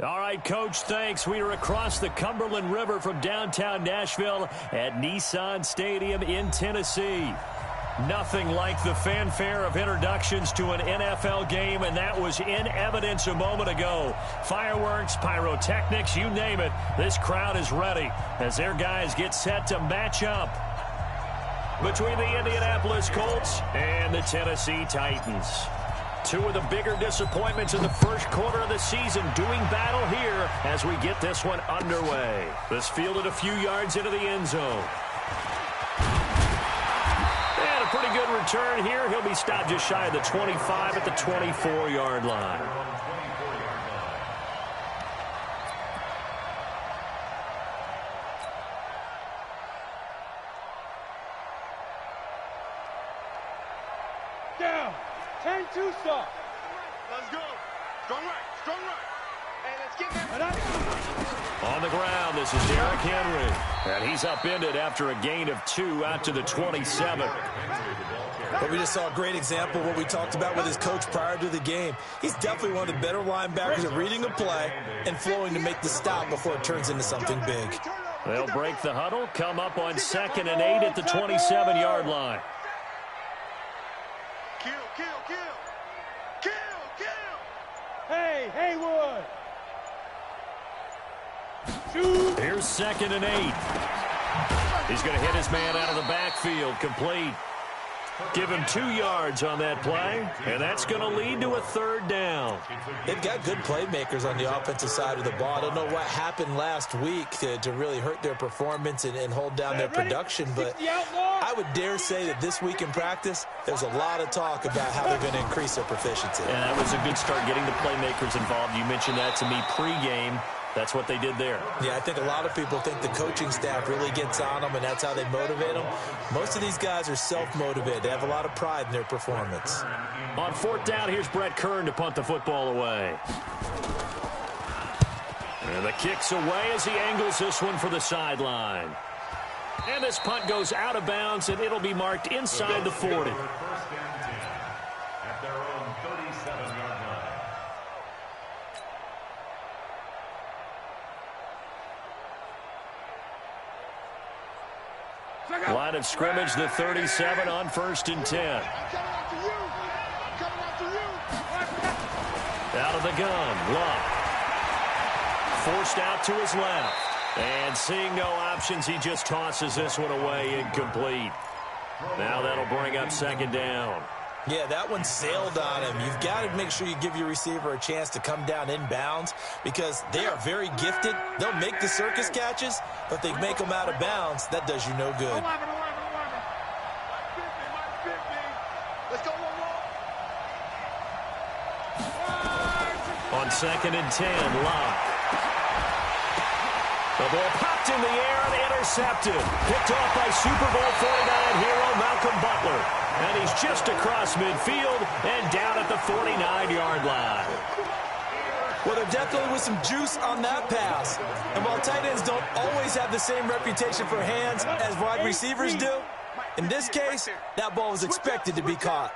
All right, Coach, thanks. We are across the Cumberland River from downtown Nashville at Nissan Stadium in Tennessee. Nothing like the fanfare of introductions to an NFL game, and that was in evidence a moment ago. Fireworks, pyrotechnics, you name it. This crowd is ready as their guys get set to match up between the Indianapolis Colts and the Tennessee Titans. Two of the bigger disappointments in the first quarter of the season doing battle here as we get this one underway. This fielded a few yards into the end zone. And a pretty good return here. He'll be stopped just shy of the 25 at the 24-yard line. Down. 10-2 stop. Let's go. Strong right. Strong right. Hey, let's get there. On the ground, this is Derrick Henry. And he's upended after a gain of 2 out to the 27. But we just saw a great example of what we talked about with his coach prior to the game. He's definitely one of the better linebackers at reading a play and flowing to make the stop before it turns into something big. They'll break the huddle, come up on 2nd and 8 at the 27-yard line. Kill, kill, kill. Kill, kill. Hey, Haywood. Shoot. Here's 2nd and 8. He's going to hit his man out of the backfield, complete. Give him 2 yards on that play, and that's going to lead to a 3rd down. They've got good playmakers on the offensive side of the ball. I don't know what happened last week to really hurt their performance and hold down their production, but I would dare say that this week in practice, there's a lot of talk about how they're going to increase their proficiency. And that was a good start getting the playmakers involved. You mentioned that to me pregame. That's what they did there. Yeah, I think a lot of people think the coaching staff really gets on them, and that's how they motivate them. Most of these guys are self-motivated. They have a lot of pride in their performance. On 4th down, here's Brett Kern to punt the football away. And the kick's away as he angles this one for the sideline. And this punt goes out of bounds, and it'll be marked inside the 40. Line of scrimmage, the 37 on 1st and 10. Out of the gun, Luck. Forced out to his left. And seeing no options, he just tosses this one away, incomplete. Now that'll bring up 2nd down. Yeah, that one sailed on him. You've got to make sure you give your receiver a chance to come down inbounds because they are very gifted. They'll make the circus catches, but they make them out of bounds. That does you no good. On 2nd and 10, Locke. The ball popped in the air and intercepted. Picked off by Super Bowl 49 hero Malcolm Butler. And he's just across midfield and down at the 49-yard line. Well, there definitely was some juice on that pass. And while tight ends don't always have the same reputation for hands as wide receivers do, in this case, that ball was expected to be caught.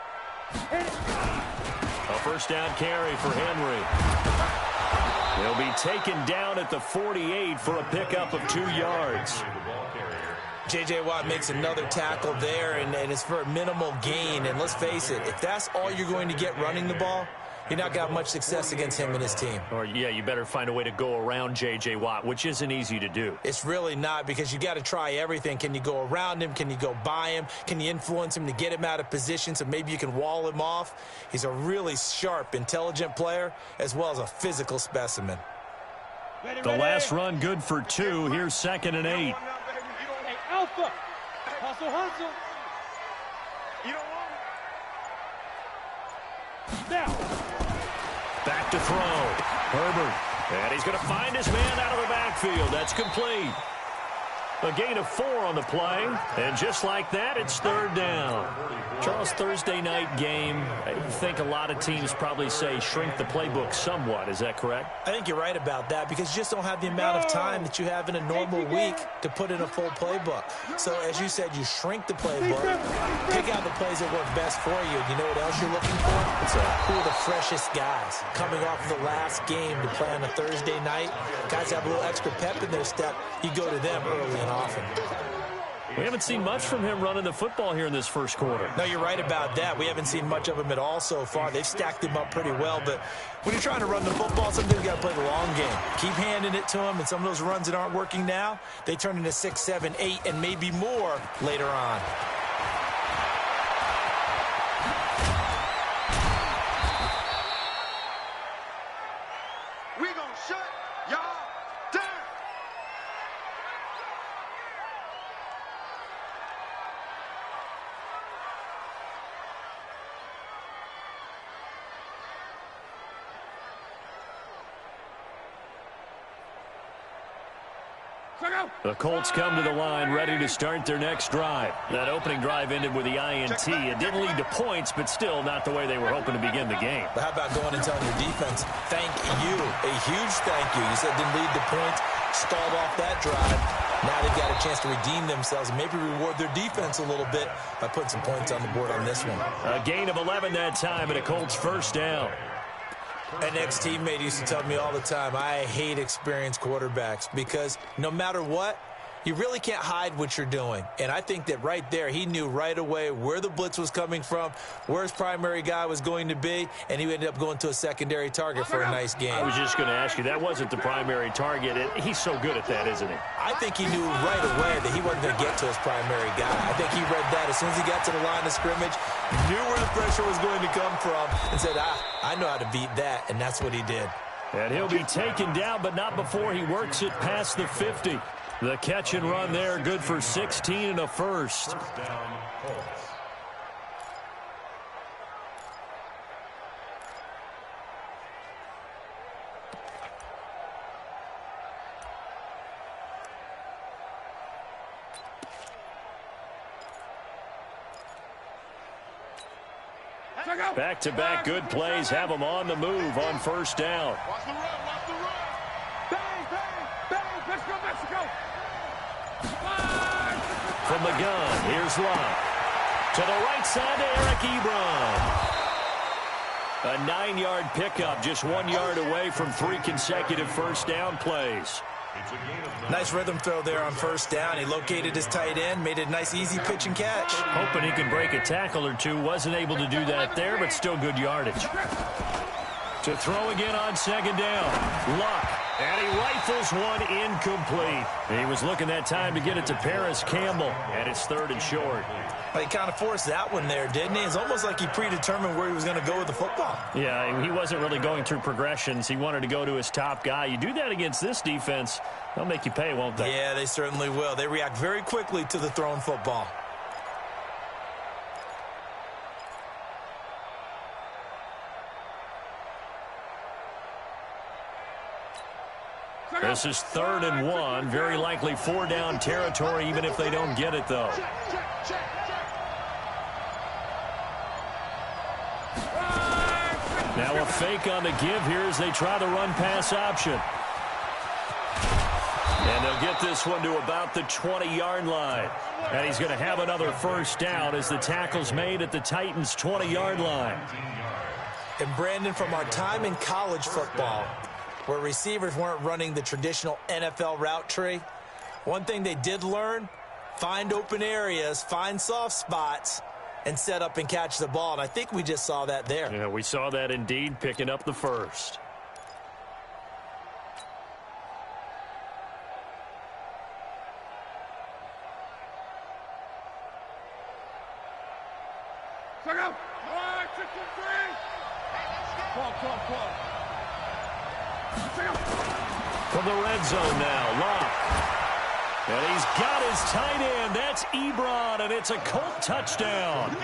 A 1st down carry for Henry. He'll be taken down at the 48 for a pickup of 2 yards. J.J. Watt makes another tackle there, and it's for a minimal gain. And let's face it, if that's all you're going to get running the ball, you're not going to have much success against him and his team. Or, yeah, you better find a way to go around J.J. Watt, which isn't easy to do. It's really not because you got to try everything. Can you go around him? Can you go by him? Can you influence him to get him out of position so maybe you can wall him off? He's a really sharp, intelligent player as well as a physical specimen. The last run good for 2. Here's 2nd and 8. Alpha. Hustle, hustle. You don't want it. Now. Back to throw. Herbert. And he's going to find his man out of the backfield. That's complete. A gain of 4 on the play, and just like that, it's third down. Charles, Thursday night game, I think a lot of teams probably say shrink the playbook somewhat. Is that correct? I think you're right about that because you just don't have the amount of time that you have in a normal week to put in a full playbook. So, as you said, you shrink the playbook, pick out the plays that work best for you. You know what else you're looking for? Who are the freshest guys coming off the last game to play on a Thursday night? Guys have a little extra pep in their step. You go to them early and often. We haven't seen much from him running the football here in this first quarter. No, you're right about that. We haven't seen much of him at all so far. They've stacked him up pretty well, but when you're trying to run the football, sometimes you got to play the long game. Keep handing it to him, and some of those runs that aren't working now, they turn into 6, 7, 8, and maybe more later on. We gonna shut y'all down. The Colts come to the line ready to start their next drive. That opening drive ended with the INT. It didn't lead to points, but still not the way they were hoping to begin the game. But how about going and telling your defense, thank you, a huge thank you. You said didn't lead to points, stalled off that drive. Now they've got a chance to redeem themselves and maybe reward their defense a little bit by putting some points on the board on this one. A gain of 11 that time and a Colts first down. An ex-teammate used to tell me all the time, I hate experienced quarterbacks because no matter what, you really can't hide what you're doing. And I think that right there, he knew right away where the blitz was coming from, where his primary guy was going to be, and he ended up going to a secondary target for a nice game. I was just going to ask you, that wasn't the primary target. He's so good at that, isn't he? I think he knew right away that he wasn't going to get to his primary guy. I think he read that as soon as he got to the line of scrimmage, knew where the pressure was going to come from, and said, I know how to beat that, and that's what he did. And he'll be taken down, but not before he works it past the 50. The catch and run there, good for 16 and a first. Back-to-back good plays have them on the move on first down. Watch the run, watch the run. Bang, bang, bang. Let's go, Mexico. From the gun, here's Locke. To the right side to Eric Ebron. A 9-yard pickup, just 1 yard away from 3 consecutive first down plays. Nice rhythm throw there on first down. He located his tight end, made a nice easy pitch and catch. Hoping he can break a tackle or two. Wasn't able to do that there, but still good yardage. To throw again on second down. Luck. And he rifles one incomplete. He was looking that time to get it to Paris Campbell. And it's third and short. Well, he kind of forced that one there, didn't he? It's almost like he predetermined where he was going to go with the football. Yeah, he wasn't really going through progressions. He wanted to go to his top guy. You do that against this defense, they'll make you pay, won't they? Yeah, they certainly will. They react very quickly to the thrown football. This is 3rd and 1. Very likely 4-down territory, even if they don't get it, though. Now a fake on the give here as they try the run-pass option. And they'll get this one to about the 20-yard line. And he's going to have another first down as the tackle's made at the Titans' 20-yard line. And Brandon, from our time in college football, where receivers weren't running the traditional NFL route tree, one thing they did learn, find open areas, find soft spots, and set up and catch the ball. And I think we just saw that there. Yeah, we saw that indeed, picking up the first. From the red zone now, Locke. And he's got his tight end. That's Ebron, and it's a Colt touchdown.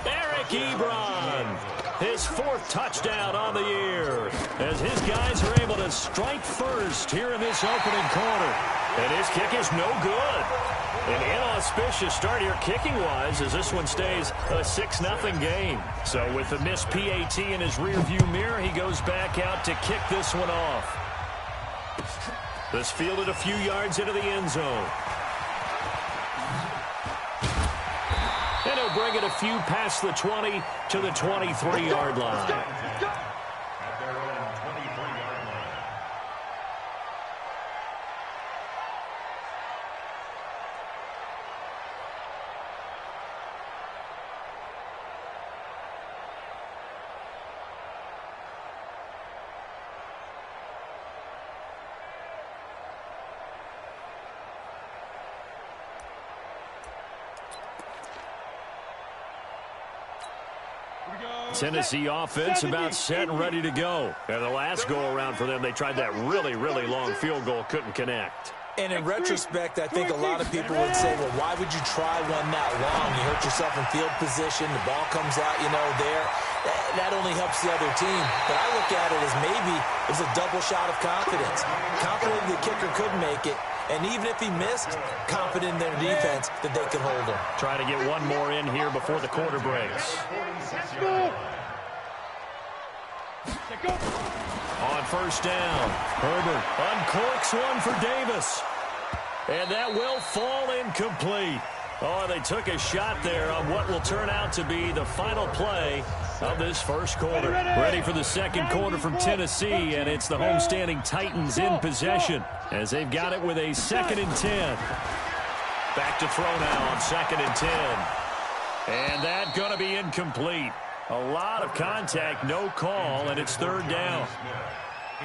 Eric Ebron, his 4th touchdown on the year, as his guys are able to strike first here in this opening quarter. And his kick is no good. An inauspicious start here kicking-wise as this one stays a 6-0 game. So with a missed PAT in his rearview mirror, he goes back out to kick this one off. This fielded a few yards into the end zone. And he'll bring it a few past the 20 to the 23-yard line. Tennessee offense about set and ready to go. And the last go-around for them, they tried that really, really long field goal, couldn't connect. And in retrospect, I think a lot of people would say, well, why would you try one that long? You hurt yourself in field position. The ball comes out, there. That only helps the other team. But I look at it as maybe it was a double shot of confidence. Confident the kicker could make it. And even if he missed, confident in their defense that they could hold him. Try to get one more in here before the quarter breaks. On first down, Herbert uncorks one for Davis. And that will fall incomplete. Oh, they took a shot there on what will turn out to be the final play of this first quarter. Ready for the second quarter from Tennessee, and it's the homestanding Titans in possession as they've got it with a 2nd and 10. Back to throw now on 2nd and 10. And that going to be incomplete. A lot of contact, no call, and it's 3rd down.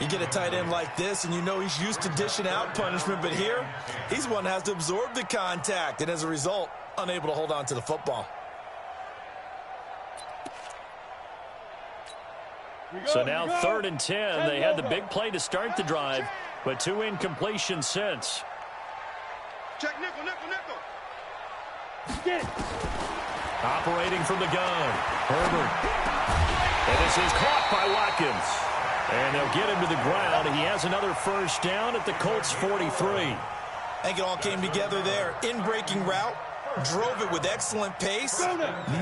You get a tight end like this, and he's used to dishing out punishment, but here, he's one that has to absorb the contact, and as a result, unable to hold on to the football. So now 3rd and 10. They had the big play to start the drive, but 2 incompletions since. Check nickel, nickel, nickel. Get it. Operating from the gun, Herbert. And this is caught by Watkins. And they'll get him to the ground. He has another first down at the Colts 43. I think it all came together there. In-breaking route, drove it with excellent pace.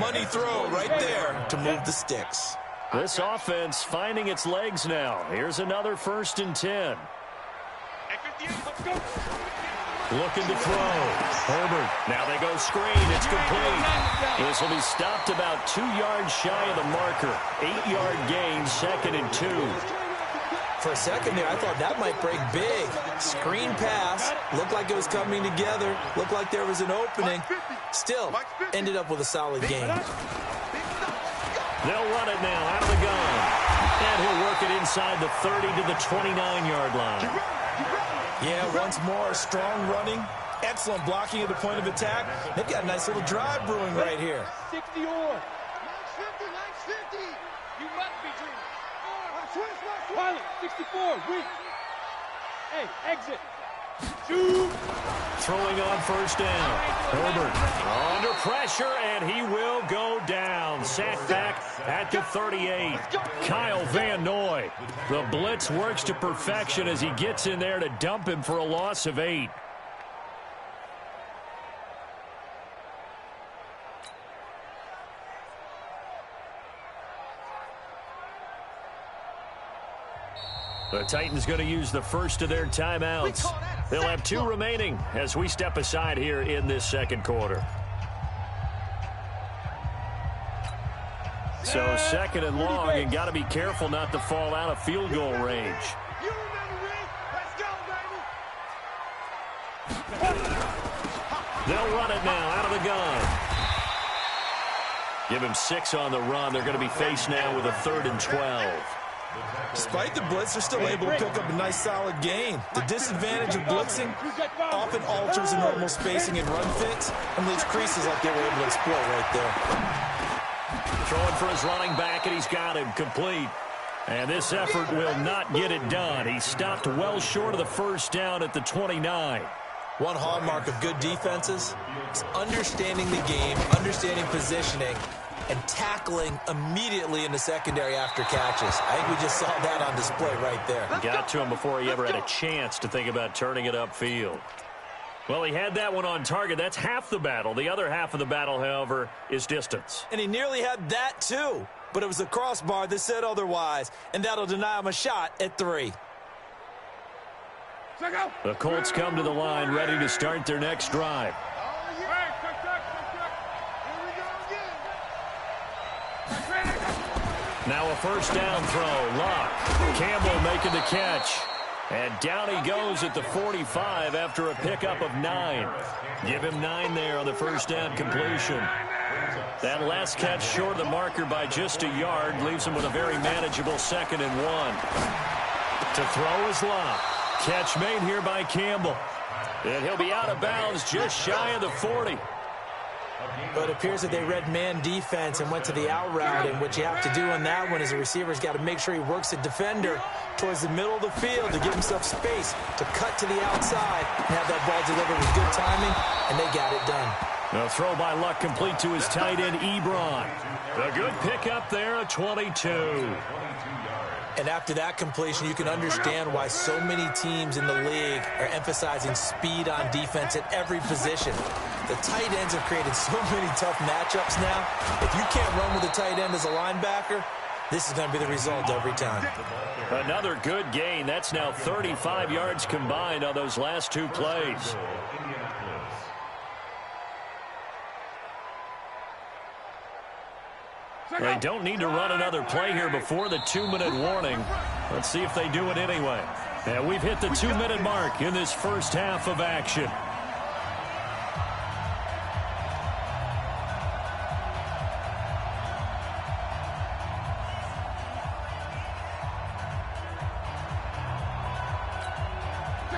Money throw right there to move the sticks. This offense finding its legs now. Here's another 1st and 10. Looking to throw. Herbert. Now they go screen. It's complete. This will be stopped about 2 yards shy of the marker. 8-yard gain, 2nd and 2. For a second there, I thought that might break big. Screen pass. Looked like it was coming together. Looked like there was an opening. Still, ended up with a solid game. They'll run it now out of the gun. And he'll work it inside the 30 to the 29-yard line. Yeah, once more, strong running, excellent blocking at the point of attack. They've got a nice little drive brewing right here. 60 or. 950. You must be dreaming. Pilot, 64, weak. Hey, exit. Shoot. Throwing on first down. Herbert under pressure, and he will go down. Sacked back at the 38. Kyle Van Noy. The blitz works to perfection as he gets in there to dump him for a loss of 8. The Titans going to use the first of their timeouts. They'll have 2 remaining as we step aside here in this second quarter. So 2nd and long, and got to be careful not to fall out of field goal range. You remember me? Let's go, baby. They'll run it now out of the gun. Give him 6 on the run. They're going to be faced now with a 3rd and 12. Despite the blitz, they're still able to pick up a nice solid gain. The disadvantage of blitzing often alters the normal spacing and run fits and leaves creases like they were able to exploit right there. Throwing for his running back, and he's got him complete. And this effort will not get it done. He stopped well short of the first down at the 29. One hallmark of good defenses is understanding the game, understanding positioning, and tackling immediately in the secondary after catches. I think we just saw that on display right there. Got to him before he ever had a chance to think about turning it upfield. Well, he had that one on target. That's half the battle. The other half of the battle, however, is distance. And he nearly had that too, but it was the crossbar that said otherwise, and that'll deny him a shot at 3. The Colts come to the line ready to start their next drive. Now a first down throw. Lock. Campbell making the catch. And down he goes at the 45 after a pickup of 9. Give him 9 there on the first down completion. That last catch short of the marker by just a yard leaves him with a very manageable 2nd and 1. To throw is Lock. Catch made here by Campbell. And he'll be out of bounds just shy of the 40. But it appears that they read man defense and went to the out route, and what you have to do on that one is the receiver's got to make sure he works the defender towards the middle of the field to give himself space to cut to the outside and have that ball delivered with good timing, and they got it done. The throw by Luck complete to his tight end, Ebron. A good pickup there, a 22. And after that completion, you can understand why so many teams in the league are emphasizing speed on defense at every position. The tight ends have created so many tough matchups now. If you can't run with a tight end as a linebacker, this is going to be the result every time. Another good gain. That's now 35 yards combined on those last 2 plays. They don't need to run another play here before the 2-minute warning. Let's see if they do it anyway. And we've hit the 2-minute mark in this first half of action.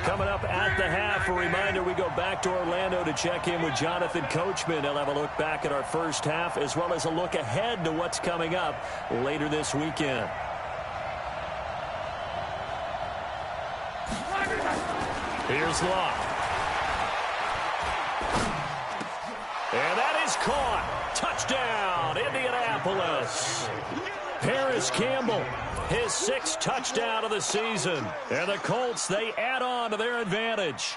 Coming up at the half, a reminder, we go back to Orlando to check in with Jonathan Coachman. He'll have a look back at our first half as well as a look ahead to what's coming up later this weekend. Here's Locke. And that is caught. Touchdown, Indianapolis. Paris Campbell, his 6th touchdown of the season. And the Colts, they add on to their advantage.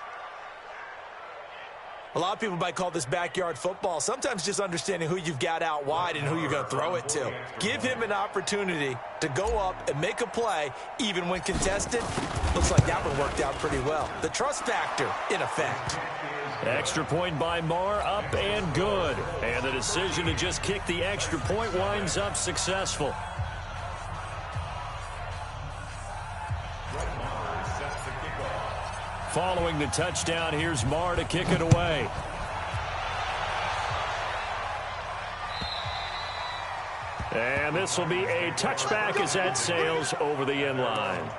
A lot of people might call this backyard football. Sometimes just understanding who you've got out wide and who you're going to throw it to. Give him an opportunity to go up and make a play, even when contested. Looks like that one worked out pretty well. The trust factor, in effect. Extra point by Marr, up and good. And the decision to just kick the extra point winds up successful. Following the touchdown, here's Marr to kick it away. And this will be a touchback as that sails over the end line.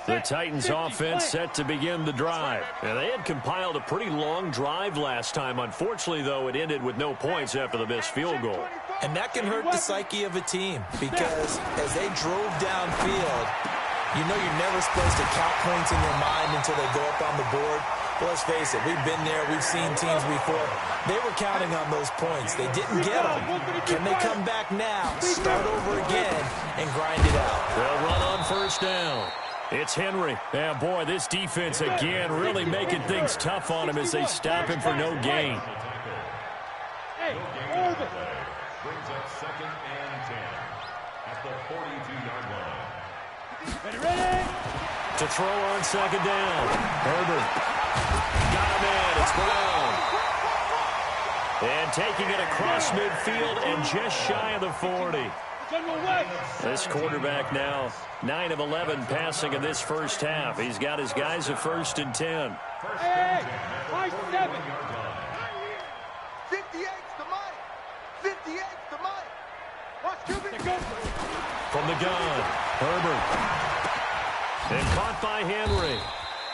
The Titans offense set to begin the drive. And they had compiled a pretty long drive last time. Unfortunately, though, it ended with no points after the missed field goal. And that can hurt the psyche of a team because as they drove downfield, you know you're never supposed to count points in your mind until they go up on the board. But let's face it, we've been there. We've seen teams before. They were counting on those points. They didn't get them. Can they come back now, start over again, and grind it out? They'll run on first down. It's Henry. Yeah, boy, this defense again really making things tough on him as they stop him for no gain. Hey, Orbit. Brings up 2nd and 10 at the 42-yard line. Ready? To throw on 2nd down. Herbert. Got him in. It's Brown. And taking it across midfield and just shy of the 40. This quarterback now 9 of 11 passing in this first half. He's got his guys at 1st and 10. Hey, high 7. 58's the mic. 58's the mic. Watch QB. From the gun, Herbert. And caught by Henry.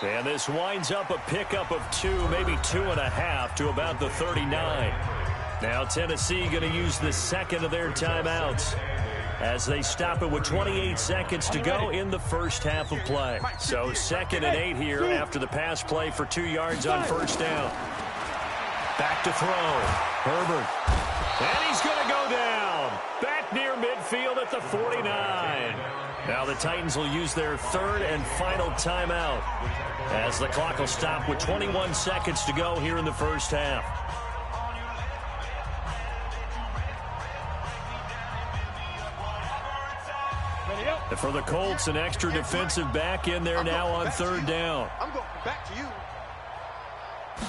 And this winds up a pickup of 2, maybe 2.5 to about the 39. Now Tennessee going to use the second of their timeouts as they stop it with 28 seconds to go in the first half of play. So 2nd and 8 here after the pass play for 2 yards on first down. Back to throw. Herbert. And he's going to go down. Back near midfield at the 49. Now the Titans will use their 3rd and final timeout as the clock will stop with 21 seconds to go here in the first half. And for the Colts, an extra defensive back in there now on 3rd down. I'm going back to you.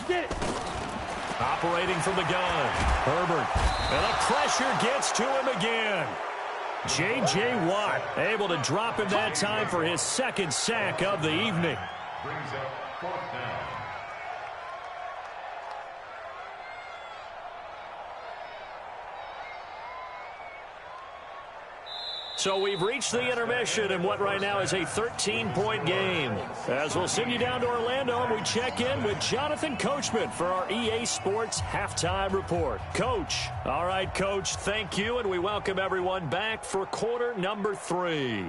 Get it. Operating from the gun, Herbert. And the pressure gets to him again. J.J. Watt able to drop him that time for his 2nd sack of the evening. Brings up 4th down. So we've reached the intermission in what right now is a 13-point game. As we'll send you down to Orlando, and we check in with Jonathan Coachman for our EA Sports Halftime Report. Coach. All right, Coach, thank you, and we welcome everyone back for quarter number 3.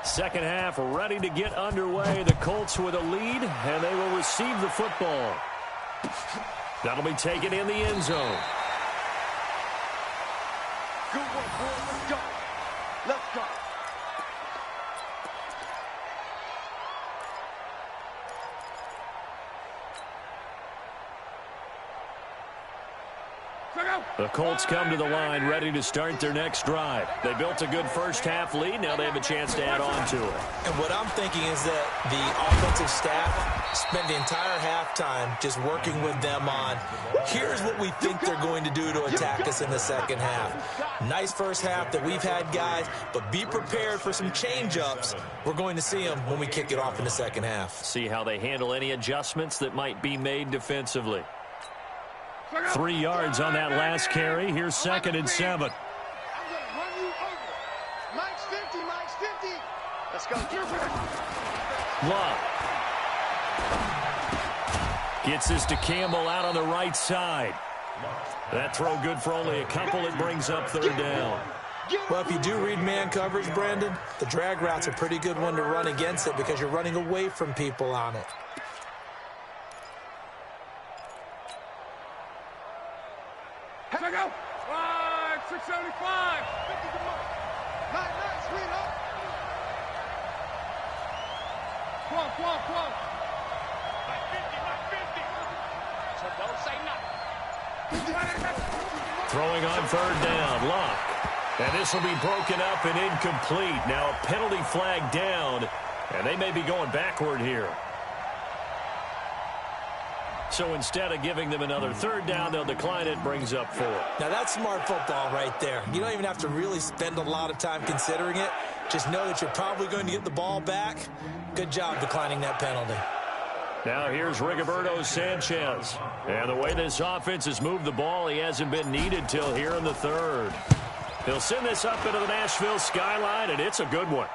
Second half ready to get underway. The Colts with a lead, and they will receive the football. That'll be taken in the end zone. Good work, boy. Let's go. Let's go. The Colts come to the line ready to start their next drive. They built a good first half lead. Now they have a chance to add on to it. And what I'm thinking is that the offensive staff spent the entire halftime just working with them on, here's what we think they're going to do to attack us in the second half. Nice first half that we've had, guys, but be prepared for some change-ups. We're going to see them when we kick it off in the second half. See how they handle any adjustments that might be made defensively. 3 yards on that last carry. Here's 2nd and 7. I'm going to run you over. Mike's 50, Mike's 50. Let's go. Love. Gets this to Campbell out on the right side. That throw good for only a couple. It brings up 3rd down. Well, if you do read man coverage, Brandon, the drag route's a pretty good one to run against it because you're running away from people on it. Check out. 675. 50 to Mike. Nice, sweetheart. Come on. Mike 50. So don't say nothing. Throwing on 3rd down. Luck. And this will be broken up and incomplete. Now a penalty flag down, and they may be going backward here. So instead of giving them another 3rd down, they'll decline it, brings up 4. Now that's smart football right there. You don't even have to really spend a lot of time considering it. Just know that you're probably going to get the ball back. Good job declining that penalty. Now here's Rigoberto Sanchez. And the way this offense has moved the ball, he hasn't been needed till here in the 3rd. He'll send this up into the Nashville skyline, and it's a good one.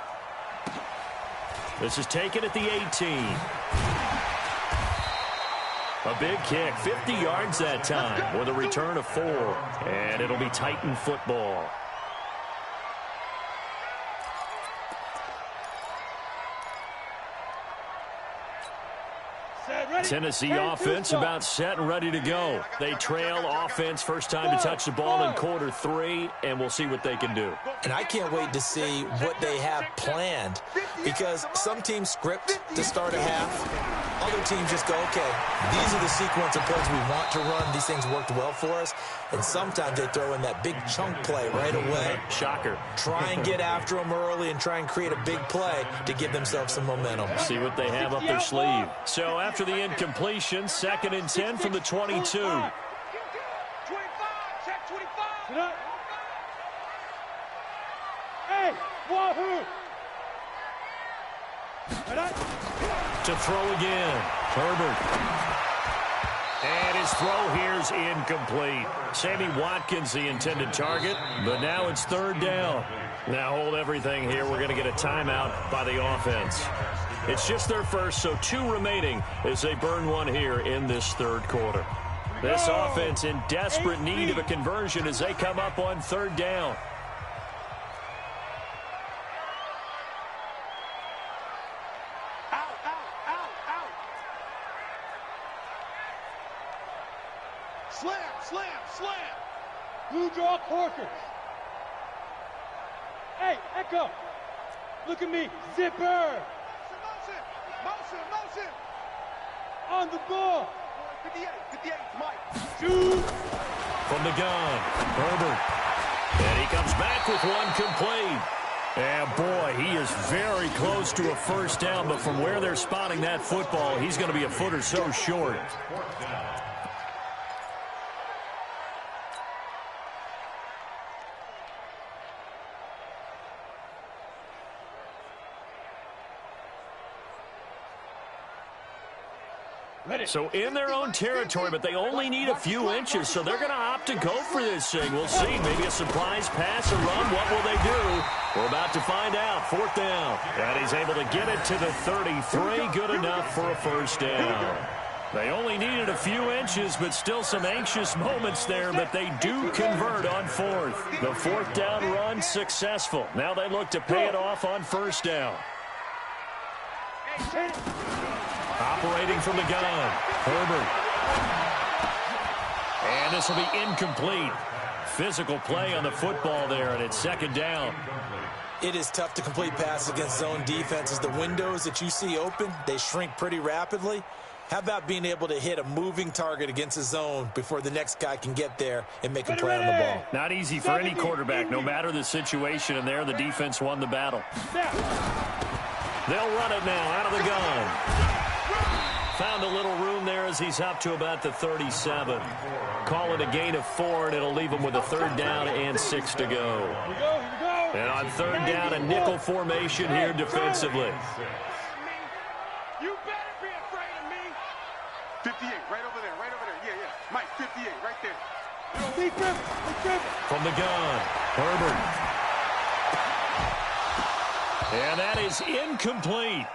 This is taken at the 18. A big kick, 50 yards that time with a return of 4. And it'll be Titan football. Tennessee offense about set and ready to go. They trail offense first time to touch the ball in quarter 3, and we'll see what they can do. And I can't wait to see what they have planned because some teams script to start a half. Other teams just go, okay, these are the sequence of plays we want to run. These things worked well for us. And sometimes they throw in that big chunk play right away. Shocker. Try and get after them early and try and create a big play to give themselves some momentum. See what they have up their sleeve. So after the incompletion, 2nd and 10 from the 22. 25, check 25. Hey, wahoo! To throw again. Herbert. And his throw here's incomplete. Sammy Watkins, the intended target, but now it's 3rd down. Now hold everything here. We're going to get a timeout by the offense. It's just their first, so 2 remaining as they burn one here in this 3rd quarter. This offense in desperate need of a conversion as they come up on 3rd down. Slam! Blue draw Corkers. Hey, Echo. Look at me. Zipper. Motion. On the ball. 58, Mike. Shoot. From the gun, Herbert. And he comes back with one complete. And boy, he is very close to a 1st down, but from where they're spotting that football, he's going to be a foot or so short. So in their own territory, but they only need a few inches, so they're going to opt to go for this thing. We'll see. Maybe a surprise pass, a run. What will they do? We're about to find out. 4th down. And he's able to get it to the 33. Good enough for a 1st down. They only needed a few inches, but still some anxious moments there, but they do convert on 4th. The 4th down run successful. Now they look to pay it off on 1st down. Operating from the gun, Herbert. And this will be incomplete. Physical play on the football there, and it's 2nd down. It is tough to complete passes against zone defenses. The windows that you see open, they shrink pretty rapidly. How about being able to hit a moving target against a zone before the next guy can get there and make a play on the ball? Not easy for any quarterback, no matter the situation, and there the defense won the battle. They'll run it now out of the gun. Found a little room there as he's up to about the 37. Call it a gain of 4, and it'll leave him with a 3rd down and 6 to go. And on 3rd down, a nickel formation here defensively. You better be afraid of me. 58, right over there. Yeah. Mike, 58, right there. From the gun, Herbert. And that is incomplete.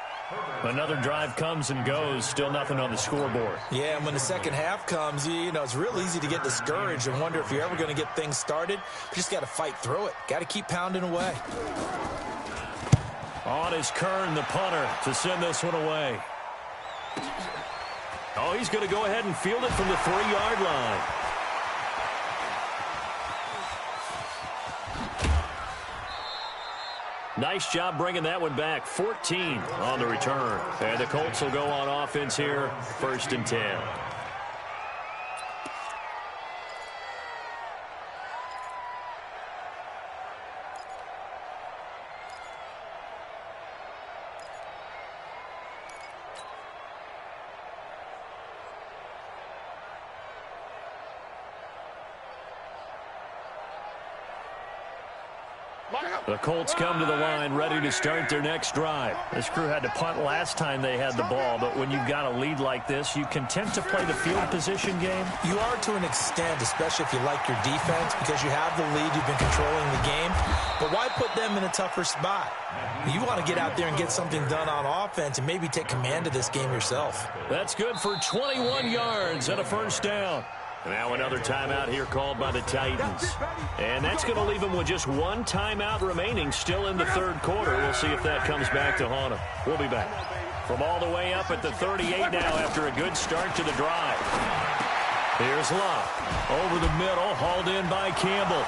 Another drive comes and goes. Still nothing on the scoreboard. Yeah, and when the second half comes, you know, it's real easy to get discouraged and wonder if you're ever going to get things started. You just got to fight through it. Got to keep pounding away. On is Kern, the punter, to send this one away. Oh, he's going to go ahead and field it from the 3-yard line. Nice job bringing that one back. 14 on the return. And the Colts will go on offense here, 1st and 10. The Colts come to the line ready to start their next drive. This crew had to punt last time they had the ball, but when you've got a lead like this, you content to play the field position game? You are to an extent, especially if you like your defense, because you have the lead, you've been controlling the game. But why put them in a tougher spot? You want to get out there and get something done on offense and maybe take command of this game yourself. That's good for 21 yards and a 1st down. Now another timeout here called by the Titans. And that's going to leave them with just one timeout remaining still in the 3rd quarter. We'll see if that comes back to haunt them. We'll be back. From all the way up at the 38 now after a good start to the drive. Here's Love. Over the middle, hauled in by Campbell.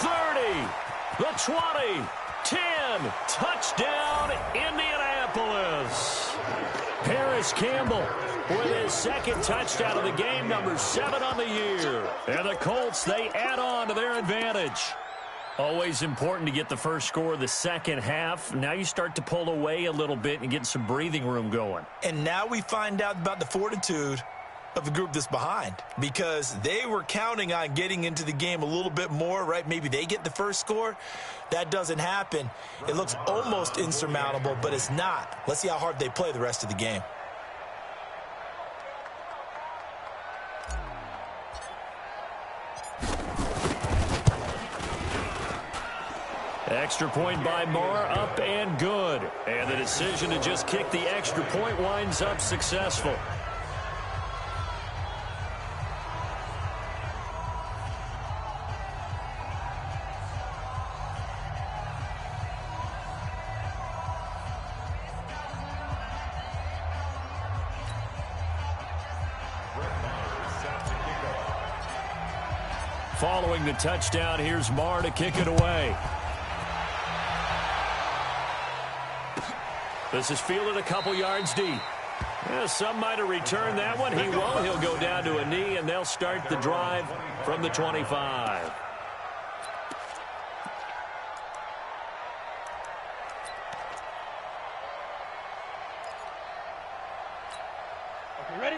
30, the 20, 10. Touchdown, Indianapolis. Indianapolis. Paris Campbell with his second touchdown of the game, number 7 on the year. And the Colts, they add on to their advantage. Always important to get the first score of the second half. Now you start to pull away a little bit and get some breathing room going. And now we find out about the fortitude of the group that's behind, because they were counting on getting into the game a little bit more, right? Maybe they get the first score. That doesn't happen. It looks almost insurmountable, but it's not. Let's see how hard they play the rest of the game. Extra point by Marr, up and good. And the decision to just kick the extra point winds up successful. Following the touchdown, here's Marr to kick it away. This is fielded a couple yards deep. Yeah, some might have returned that one. He won't. He'll go down to a knee, and they'll start the drive from the 25.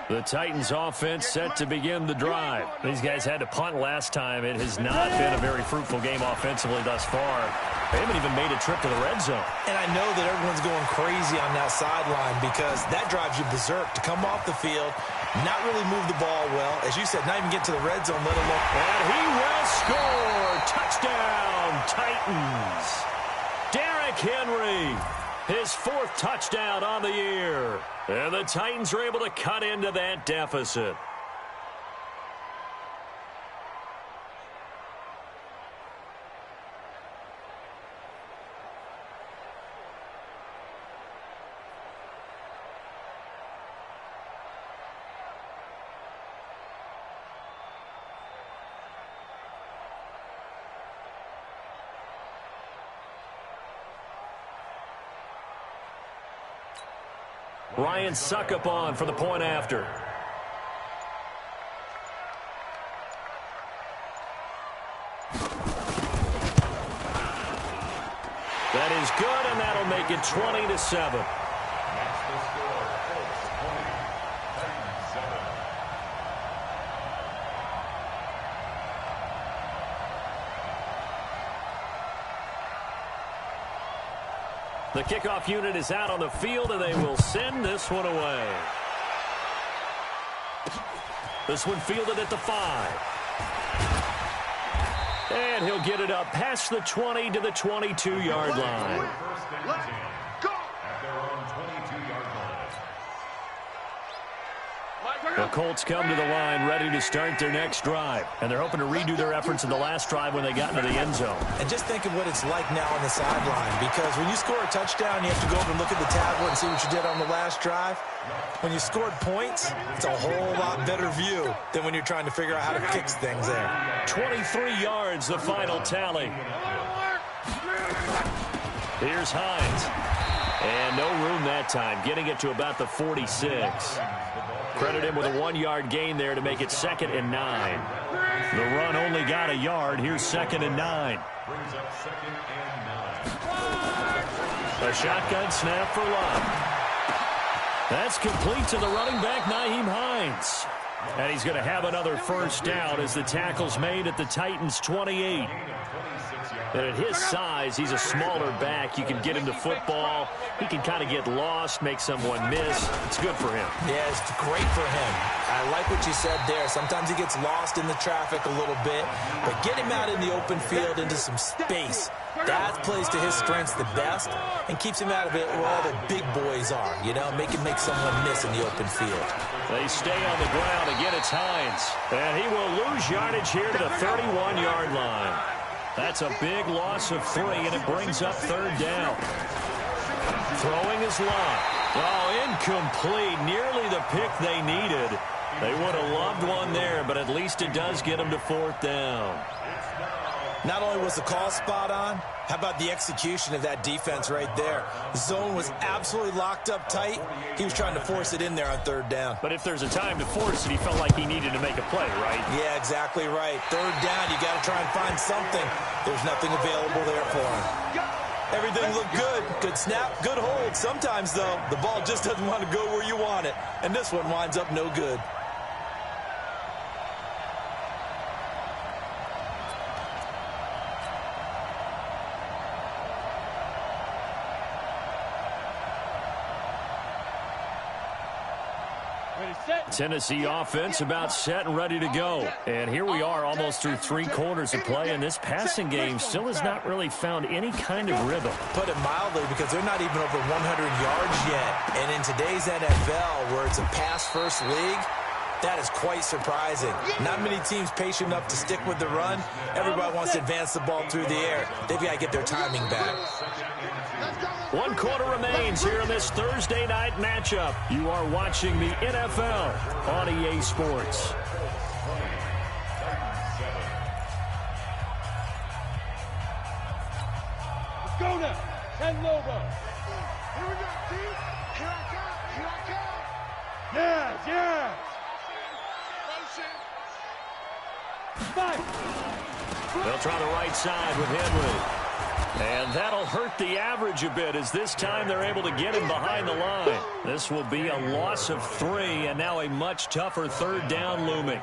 The Titans offense set to begin the drive. These guys had to punt last time. It has not been a very fruitful game offensively thus far. They haven't even made a trip to the red zone. And I know that everyone's going crazy on that sideline because that drives you berserk to come off the field, not really move the ball well. As you said, not even get to the red zone, let alone. And he will score. Touchdown, Titans. Derrick Henry. His 4th touchdown on the year. And the Titans are able to cut into that deficit. Ryan Suckup on for the point after. That is good, and that'll make it 20-7. The kickoff unit is out on the field, and they will send this one away. This one fielded at the 5. And he'll get it up past the 20 to the 22-yard line. Let's go! At their own 22-yard line. The Colts come to the line ready to start their next drive. And they're hoping to redo their efforts in the last drive when they got into the end zone. And just think of what it's like now on the sideline, because when you score a touchdown, you have to go over and look at the tablet and see what you did on the last drive. When you scored points, it's a whole lot better view than when you're trying to figure out how to fix things there. 23 yards, the final tally. Here's Hines. And no room that time, getting it to about the 46. Credit him with a 1-yard gain there to make it 2nd and 9. The run only got a yard. Here's 2nd and 9. Brings up 2nd and 9. A shotgun snap for Love. That's complete to the running back, Nyheim Hines. And he's going to have another first down as the tackle's made at the Titans' 28. And at his size, he's a smaller back. You can get him to football. He can kind of get lost, make someone miss. It's good for him. Yeah, it's great for him. I like what you said there. Sometimes he gets lost in the traffic a little bit, but get him out in the open field into some space. That plays to his strengths the best and keeps him out of it where all the big boys are, you know, make someone miss in the open field. They stay on the ground. Again, it's Hines. And he will lose yardage here to the 31-yard line. That's a big loss of 3, and it brings up 3rd down. Throwing is Love. Oh, incomplete. Nearly the pick they needed. They would have loved one there, but at least it does get them to 4th down. Not only was the call spot on, how about the execution of that defense right there? The zone was absolutely locked up tight. He was trying to force it in there on third down. But if there's a time to force it, he felt like he needed to make a play, right? Yeah, exactly right. Third down, you got to try and find something. There's nothing available there for him. Everything looked good. Good snap, good hold. Sometimes, though, the ball just doesn't want to go where you want it. And this one winds up no good. Tennessee offense about set and ready to go. And here we are almost through 3 quarters of play, and this passing game still has not really found any kind of rhythm. Put it mildly, because they're not even over 100 yards yet. And in today's NFL, where it's a pass-first league, that is quite surprising. Not many teams patient enough to stick with the run. Everybody wants to advance the ball through the air. They've got to get their timing back. 1 quarter remains here in this Thursday night matchup. You are watching the NFL on EA Sports. Let's go now. 10 Lobo. Here we go, T. Here I come. Here I come. Yes, yes. They'll try the right side with Henry. And that'll hurt the average a bit, as this time they're able to get him behind the line. This will be a loss of 3, and now a much tougher third down looming.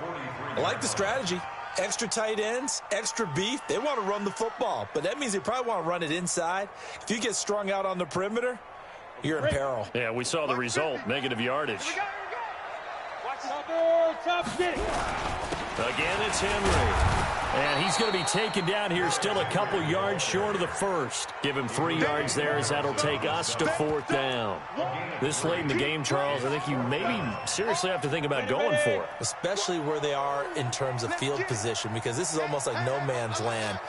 I like the strategy. Extra tight ends, extra beef. They want to run the football, but that means they probably want to run it inside. If you get strung out on the perimeter, you're in peril. Yeah, we saw the result, negative yardage. Top six. Again, it's Henry. And he's going to be taken down here, still a couple yards short of the first. Give him 3 yards there, as that'll take us to 4th down. This late in the game, Charles, I think you maybe seriously have to think about going for it. Especially where they are in terms of field position, because this is almost like no man's land.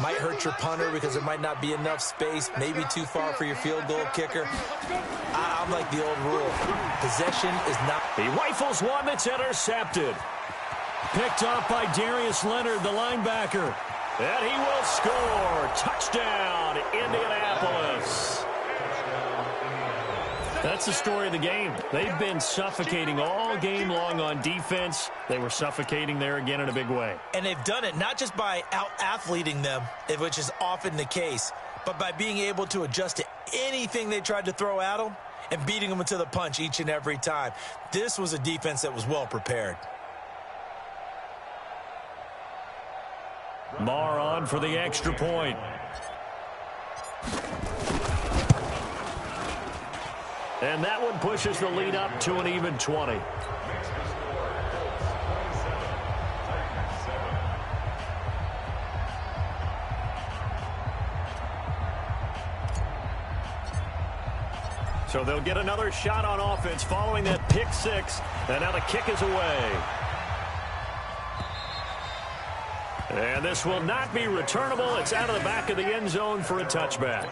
Might hurt your punter because there might not be enough space, maybe too far for your field goal kicker. I'm like the old rule. Possession is not... He rifles one that's intercepted. Picked up by Darius Leonard, the linebacker. And he will score. Touchdown, Indianapolis. That's the story of the game. They've been suffocating all game long on defense. They were suffocating there again in a big way. And they've done it not just by out-athleting them, which is often the case, but by being able to adjust to anything they tried to throw at them and beating them to the punch each and every time. This was a defense that was well prepared. Marr on for the extra point. And that one pushes the lead up to an even 20. So they'll get another shot on offense following that pick 6. And now the kick is away. And this will not be returnable. It's out of the back of the end zone for a touchback.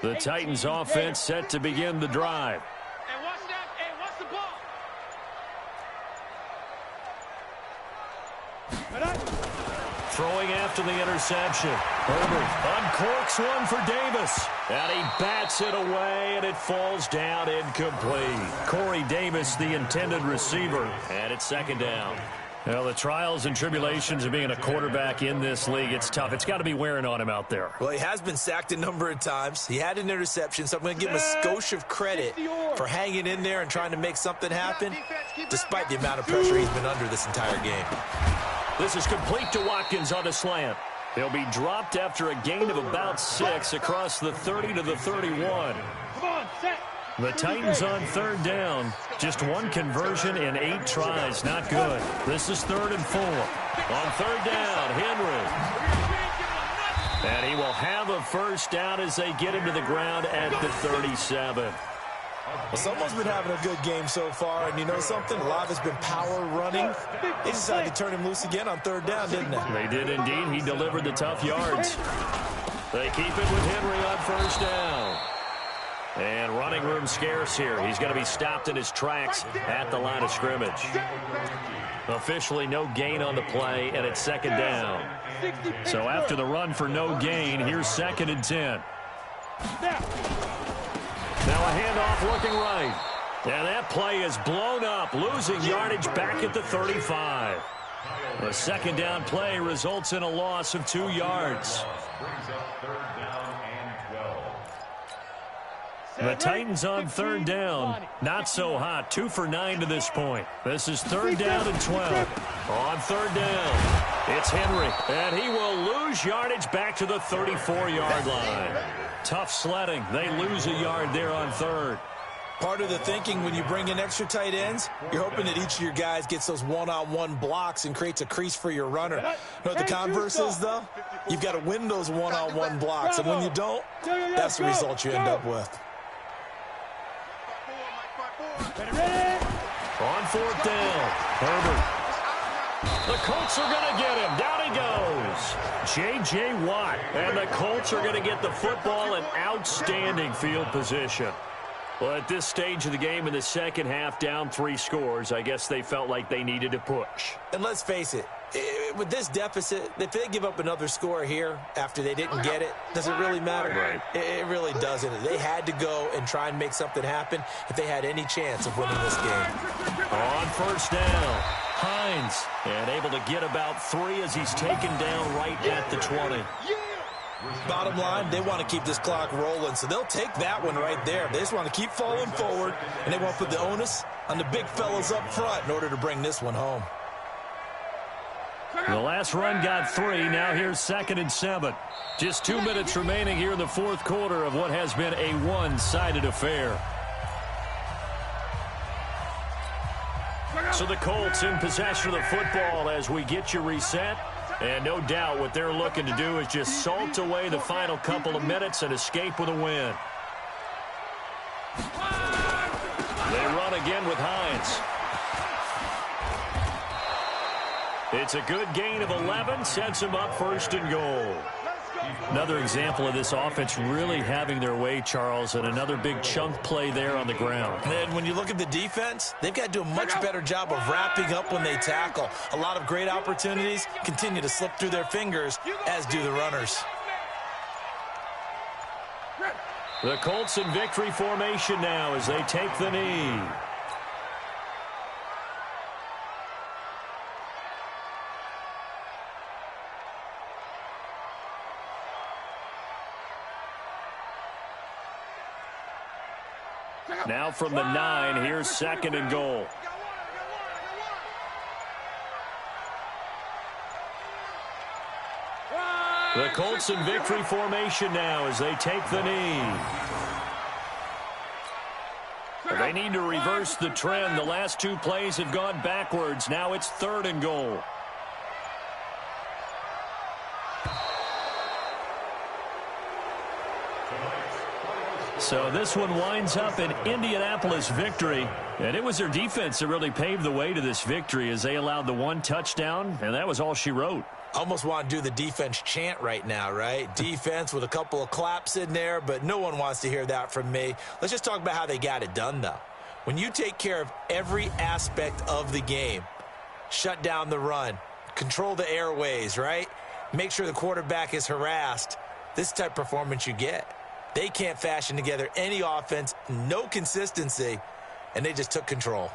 The Titans offense set to begin the drive. And watch that. And watch the ball. Throwing after the interception. Herbert uncorks one for Davis. And he bats it away, and it falls down incomplete. Corey Davis, the intended receiver. And it's 2nd down. Well, the trials and tribulations of being a quarterback in this league, it's tough. It's got to be wearing on him out there. Well, he has been sacked a number of times. He had an interception, so I'm going to give him a skosh of credit for hanging in there and trying to make something happen, despite the amount of pressure he's been under this entire game. This is complete to Watkins on a slant. He'll be dropped after a gain of about 6 across the 30 to the 31. Come on, set. The Titans on 3rd down. Just 1 conversion in 8 tries. Not good. This is 3rd and 4. On 3rd down, Henry. And he will have a first down as they get him to the ground at the 37. Well, someone's been having a good game so far, and you know something? A lot has been power running. They decided to turn him loose again on third down, didn't they? They did indeed. He delivered the tough yards. They keep it with Henry on first down. And running room scarce here. He's going to be stopped in his tracks at the line of scrimmage. Officially no gain on the play, and it's second down. So after the run for no gain, here's 2nd and 10. Now a handoff looking right. And that play is blown up, losing yardage back at the 35. The second down play results in a loss of 2 yards. The Titans on third down. Not so hot. 2 for 9 to this point. This is 3rd down and 12. On third down, it's Henry. And he will lose yardage back to the 34-yard line. Tough sledding. They lose a yard there on 3rd. Part of the thinking when you bring in extra tight ends, you're hoping that each of your guys gets those one-on-one blocks and creates a crease for your runner. You know what the converse is, though? You've got to win those one-on-one blocks, and when you don't, that's the result you end up with. On 4th down, Herbert. The Colts are going to get him. Down he goes. J.J. Watt. And the Colts are going to get the football in outstanding field position. Well, at this stage of the game in the second half, down 3 scores, I guess they felt like they needed to push. And let's face it, with this deficit, if they give up another score here after they didn't get it, does it really matter? Right. It really doesn't. They had to go and try and make something happen if they had any chance of winning this game. On first down, Hines, and able to get about 3 as he's taken down right at the 20. Bottom line, they want to keep this clock rolling, so they'll take that one right there. They just want to keep falling forward, and they want to put the onus on the big fellas up front in order to bring this one home. The last run got 3. Now here's 2nd and 7. Just 2 minutes remaining here in the 4th quarter of what has been a one-sided affair. So the Colts in possession of the football as we get you reset. And no doubt what they're looking to do is just salt away the final couple of minutes and escape with a win. They run again with Hines. It's a good gain of 11, sets them up 1st and goal. Another example of this offense really having their way, Charles, and another big chunk play there on the ground. And when you look at the defense, they've got to do a much better job of wrapping up when they tackle. A lot of great opportunities continue to slip through their fingers, as do the runners. The Colts in victory formation now as they take the knee. Now from the 9, here's 2nd and goal. The Colts in victory formation now as they take the knee. They need to reverse the trend. The last 2 plays have gone backwards. Now it's 3rd and goal. So this one winds up an Indianapolis victory. And it was their defense that really paved the way to this victory as they allowed the 1 touchdown, and that was all she wrote. Almost want to do the defense chant right now, right? Defense with a couple of claps in there, but no one wants to hear that from me. Let's just talk about how they got it done, though. When you take care of every aspect of the game, shut down the run, control the airways, right? Make sure the quarterback is harassed. This type of performance you get. They can't fashion together any offense, no consistency, and they just took control.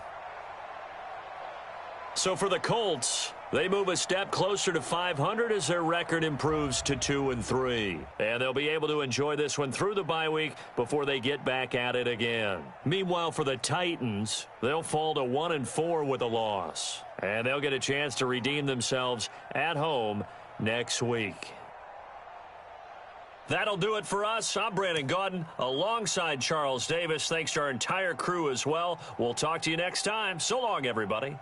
So for the Colts, they move a step closer to 500 as their record improves to 2-3. And they'll be able to enjoy this one through the bye week before they get back at it again. Meanwhile, for the Titans, they'll fall to 1-4 with a loss. And they'll get a chance to redeem themselves at home next week. That'll do it for us. I'm Brandon Gaudin alongside Charles Davis. Thanks to our entire crew as well. We'll talk to you next time. So long, everybody.